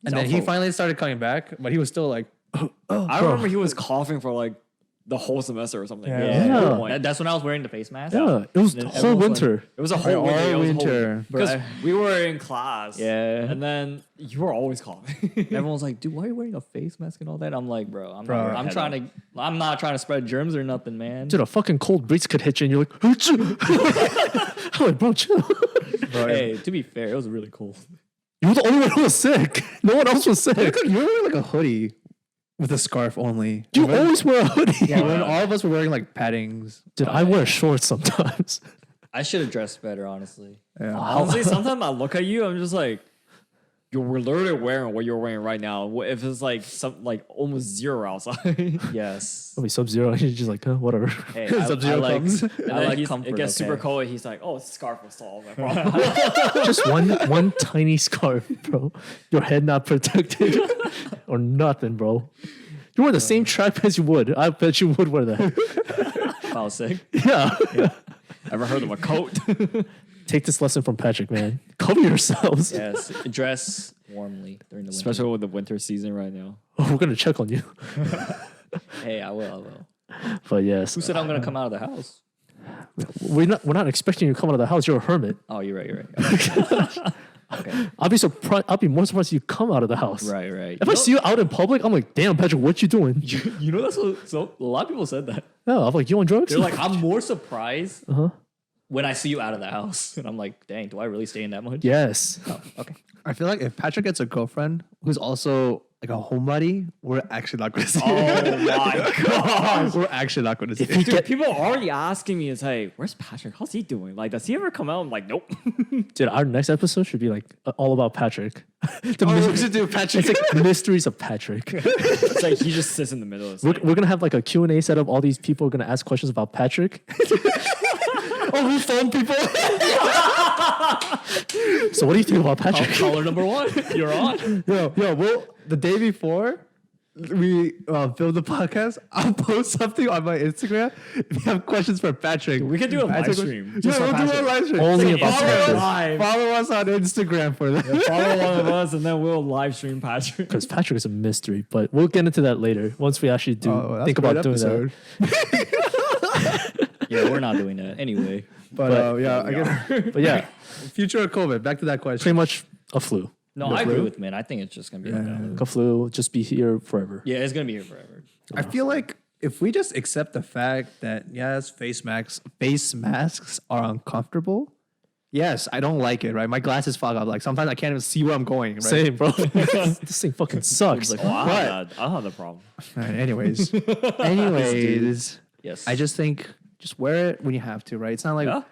and then out he for- finally started coming back, but he was still like, I remember he was coughing for like the whole semester or something. Yeah. At Yeah. one point. That's when I was wearing the face mask. Yeah, it was Then the whole everyone's like- winter. It was a whole all winter. winter. Because we were in class. Yeah. And then you were always coughing. Everyone was like, "Dude, why are you wearing a face mask and all that?" I'm like, "Bro, I'm not trying to spread germs or nothing, man." Dude, a fucking cold breeze could hit you, and you're like, "Achoo." I'm like, bro, chill. Hey, to be fair, it was really cold. You were the only one who was sick. No one else was sick. you were wearing like a hoodie with a scarf only. You When- always wear a hoodie. yeah, when all of us were wearing like paddings. Dude, I wear shorts sometimes. I should have dressed better, honestly. Yeah. Honestly, sometimes I look at you, I'm just like, we're literally wearing what you're wearing right now. What if it's like some like almost zero outside? Yes. I'll be Sub-Zero. You're just like, whatever. Hey, Sub-Zero comes. I And then like he's- comfort. it gets super okay? cold. He's like, oh, scarf will solve that problem. Just one tiny scarf, bro. Your head not protected or nothing, bro. You wear the same track pants you would. I bet you would wear that. If I was sick. Yeah. Ever heard of a coat? Take this lesson from Patrick, man. Cover yourselves. Yes. Dress warmly during the winter. Especially with the winter season right now. Oh, we're gonna check on you. Hey, I will. But yes, Who said I'm gonna come out of the house? we're not expecting you to come out of the house. You're a hermit. Oh, you're right. You're right. Okay. I'll be surprised. I'll be more surprised if you come out of the house. Right. Right. If I see you out in public, I'm like, damn, Patrick, what you doing? You know, that's what, so a lot of people said that. No, I'm like, you on drugs? They're like, I'm more surprised uh-huh. when I see you out of the house, and I'm like, dang, do I really stay in that much? Yes. Oh, okay. I feel like if Patrick gets a girlfriend who's also like a homebody, we're actually not going to see Oh it. my god. We're actually not going to see If it. he Dude, get, people are already asking me, it's like, where's Patrick? How's he doing? Like, does he ever come out? I'm like, nope. dude, our next episode should be like all about Patrick. The Oh, we mystery- should do Patrick. it's like mysteries of Patrick. It's like he just sits in the middle. It's We're, like, we're gonna have like a Q&A set up. All these people are gonna ask questions about Patrick. Oh, we phone people. So what do you think about Patrick? Caller number 1, you're on. Yo, well, the day before we film the podcast, I'll post something on my Instagram. If you have questions for Patrick, We can do a live Patrick- stream. Yeah, just for we'll do a Patrick. live stream. Only So about follow Patrick. us- Live. Follow us on Instagram for that. Follow one of us, and then we'll live stream Patrick. Because Patrick is a mystery, but we'll get into that later once we actually do Oh, that's think a great about doing that. episode. Yeah, we're not doing that anyway. But yeah, I guess But yeah, future of COVID. Back to that question. pretty much a flu. No, The I agree flu? with man. I think it's just gonna be Yeah. like A flu, just be here forever. yeah, it's gonna be here forever. I feel like if we just accept the fact that yes, face masks are uncomfortable. Yes, I don't like it. Right, my glasses fog up. Like sometimes I can't even see where I'm going. Right? Same, bro. This thing fucking sucks. Like, Oh, I But- don't have the problem. All right, anyways, Yes. I just think just wear it when you have to. Right, it's not like Yeah.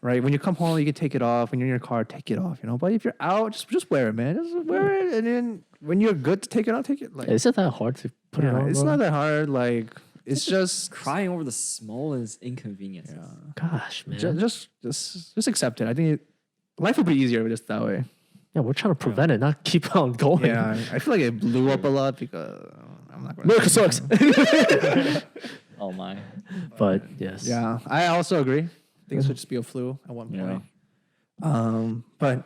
right when you come home you can take it off. When you're in your car, take it off. You know, but if you're out, just wear it, man. Just wear it, and then when you're good to take it off, take it. Like Is it that hard to put it yeah, on? it's bro? not that hard. Like it's just Crying over the smallest inconveniences. Gosh, man. just accept it. I think life would be easier just that way. Yeah, we're trying to prevent it, not keep on going. Yeah, I feel like it blew up a lot because I'm not going America sucks. Oh my. But yes. Yeah, I also agree. I think it should just be a flu at one point. But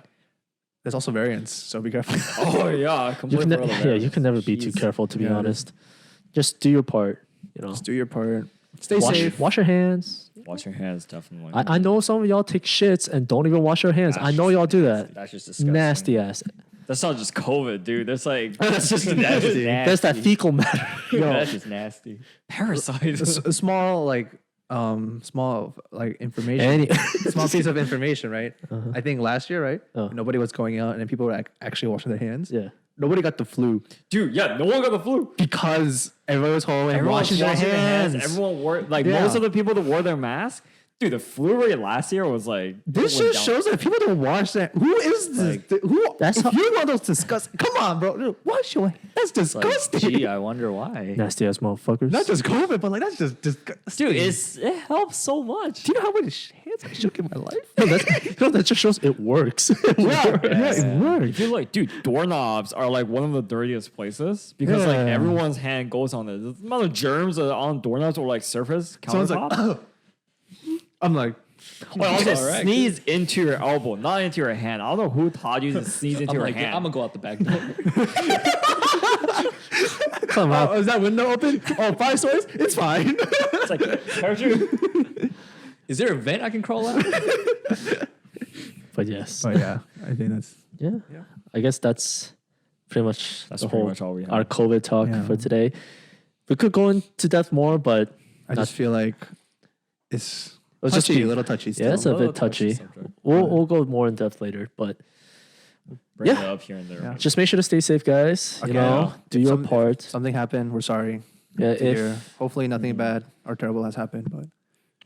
there's also variants, so be careful. Oh yeah, You completely can forgot about you can never be too Jeez. careful, to be Yeah. honest. Just do your part. You know, Just do your part. Stay wash, safe. wash your hands. Wash your hands, definitely. I know some of y'all take shits and don't even wash your hands. I know y'all do that. That's just disgusting. Nasty ass. That's not just COVID, dude. That's like That's just nasty. That's that fecal matter. That's just nasty. parasites. A small information. Any- small piece of information, right? I think last year, right? Oh. Nobody was going out, and then people were actually washing their hands. Yeah. Nobody got the flu Dude, yeah, no one got the flu. because everyone was home and Everyone washing their hands. Everyone wore like Yeah. most of the people that wore their mask. Dude, the flu rate last year was like This it went just down. shows that people don't wash their. Who is this? Who? That's if how- you're one of those disgusting. Come on, bro. Dude, wash your. That's Like, disgusting. gee, I wonder why. Nasty ass motherfuckers. Not just COVID, but like that's just disgusting. Dude, it helps so much. Do you know how many hands I shook in my life? No, that just shows it works. It yeah, works. it works. I feel like, dude, doorknobs are like one of the dirtiest places because like Yeah. everyone's hand goes on it. The amount of germs that are on doorknobs or like surface Someone's like, countertop. I'm like, But also Alright. sneeze into your elbow, not into your hand. I don't know who taught you to sneeze into I'm your like, hand. I'm gonna go out the back door. Come on. oh, is that window open? Oh, 5 stories? It's fine. It's like parachute. Is there a vent I can crawl out? But yes. But yeah, I think that's. Yeah. I guess that's pretty much That's the pretty whole much all we have. our COVID talk Yeah. for today. We could go into depth more, but I just feel like it's Let's just touchy, be- a little touchy. Still. yeah, it's a Little bit touchy. subject. We'll go more in depth later, but Bring Yeah. it up here and there. Yeah. just make sure to stay safe, guys. You Okay. know, do your Some- part. Something happened. We're sorry. Yeah, to if hear. Hopefully nothing bad or terrible has happened.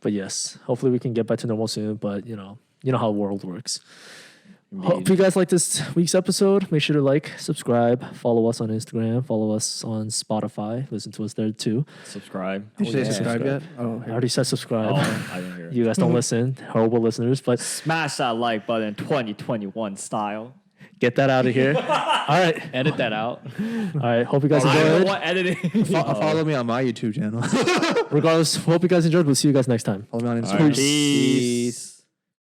but yes, hopefully we can get back to normal soon. But you know how the world works. Indeed. Hope you guys like this week's episode. Make sure to like, subscribe, follow us on Instagram, follow us on Spotify. Listen to us there too. Subscribe. Did you say yeah. subscribe yet? Oh, I already said subscribe. Oh, I didn't hear it. You guys don't listen, horrible listeners. But Smash that like button 2021 style. get that out of here. All right, Edit that out. all right. Hope you guys I don't enjoyed. want editing. Follow me on my YouTube channel. Regardless, hope you guys enjoyed. We'll see you guys next time. Follow me on All Instagram. right. Peace.